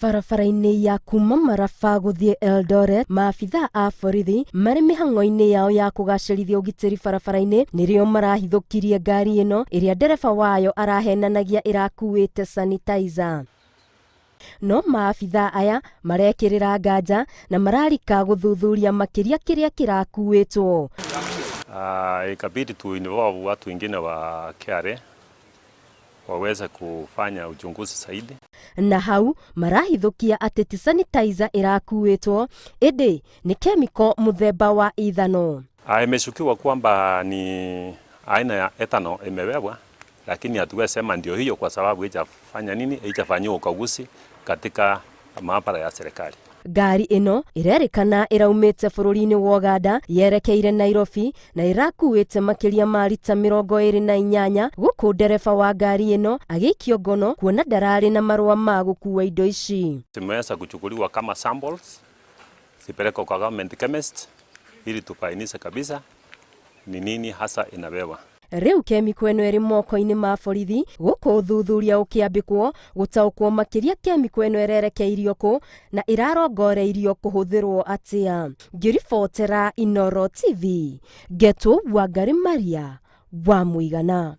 Barabara-inĩ ya kuma Maraba gũthiĩ Eldoret, maabitha a borithi marĩ mĩhang'o-inĩ yao ya kũgacĩrithia ũgitĩri barabara-inĩ nĩrĩo marahithũkirie ngari ĩno ĩrĩa ndereba wayo arahenanagia ĩrakuĩte sanitizer. No maabitha aya marekĩrĩra nganja na mararika gũthuthuria makĩria kĩrĩa kĩrakuĩtwo. Ikabidi tu involve watu wengine wa KRA waweze kufanya uchunguzi zaidi. Na hau marahithũkia atĩ ti sanitizer ĩrakuĩtwo, ĩndĩ ni chemical muthemba wa ethano. Imeshukiwa kwamba ni aina ya ethanol imewekwa, lakini hatuwezi sema ndio hiyo kwa sababu haijafanya nini, haijafanyiwa ukaguzi katika maabara ya serikali. Ngari ĩno ĩrerĩkana ĩraumĩte bũrũri-inĩ wa Uganda yerekeire Nairobi na ĩrakuĩte makĩria ma lita 28 gũkũ ndereba wa ngari ĩno agĩikio ngono kuona ndararĩ na marũa ma gũkua indo ici. Zimeweza kuchukuliwa kama samples zipelekwe kwa government chemist ili tubainishe kabisa ni nini hasa inabewa. Rĩu kemiko ĩno ĩrĩ moko-inĩ ma borithi gũkũ ũthuthuria ũkĩambĩkwo gũtaũkwo makĩria kemiko ĩno ĩrerekeirio kũ na ĩrarongoreirio kũhũthĩrwo atĩa. Ngĩribotera Inooro TV, Ngetũ Wangari Maria wa Mũigana.